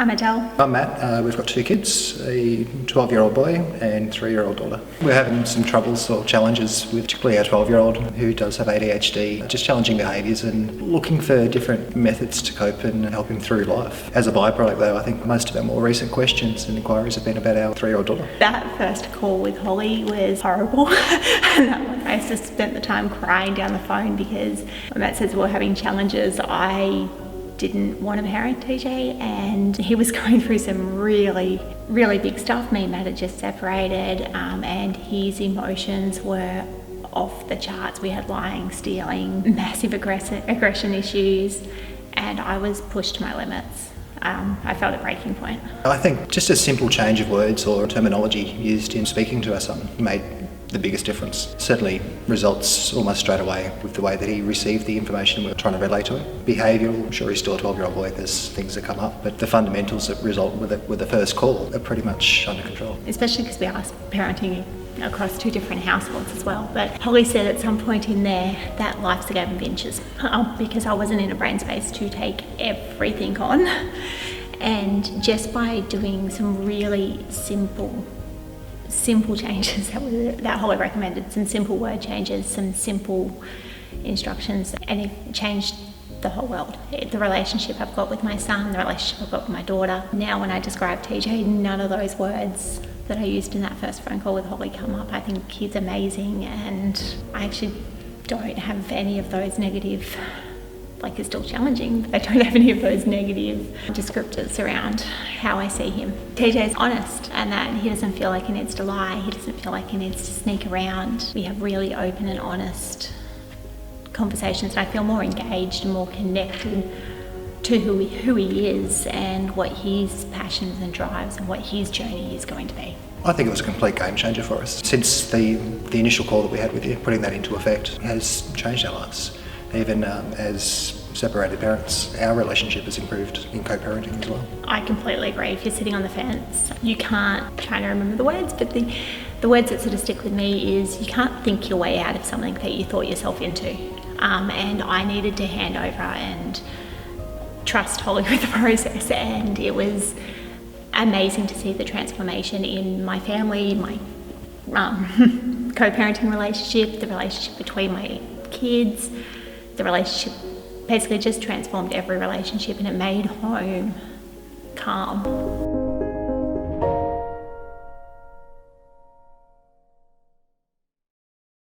I'm Adele. I'm Matt. We've got two kids, a 12-year-old boy and 3-year-old daughter. We're having some troubles or challenges with particularly our 12-year-old who does have ADHD, just challenging behaviours and looking for different methods to cope and help him through life. As a byproduct though, I think most of our more recent questions and inquiries have been about our 3-year-old daughter. That first call with Holly was horrible. And I just spent the time crying down the phone because when Matt says we're having challenges, I didn't want to parent TJ, and he was going through some really big stuff. Me and Matt had just separated, and his emotions were off the charts. We had lying, stealing, massive aggression issues, and I was pushed to my limits. I felt a breaking point. I think just a simple change of words or terminology used in speaking to our son made the biggest difference. Certainly results almost straight away with the way that he received the information we were trying to relay to him. Behavioural, I'm sure he's still a 12-year-old boy, there's things that come up, but the fundamentals that result with the first call are pretty much under control. Especially because we are parenting across two different households as well. But Holly said at some point in there that life's a game of inches, because I wasn't in a brain space to take everything on. And just by doing some really simple changes that Holly recommended, some simple word changes, some simple instructions, and it changed the whole world. The relationship I've got with my son, the relationship I've got with my daughter. Now when I describe TJ, none of those words that I used in that first phone call with Holly come up. I think he's amazing, and I actually don't have any of those negative, like it's still challenging, but I don't have any of those negative descriptors around how I see him. TJ's honest, and that he doesn't feel like he needs to lie, he doesn't feel like he needs to sneak around. We have really open and honest conversations, and I feel more engaged and more connected to who he is and what his passions and drives and what his journey is going to be. I think it was a complete game changer for us. Since the initial call that we had with you, putting that into effect has changed our lives. Even as separated parents, our relationship has improved in co-parenting as well. I completely agree. If you're sitting on the fence, you can't, try to remember the words, but the words that sort of stick with me is you can't think your way out of something that you thought yourself into. And I needed to hand over and trust Holly with the process, and it was amazing to see the transformation in my family, my co-parenting relationship, the relationship between my kids. The relationship basically just transformed every relationship, and it made home calm.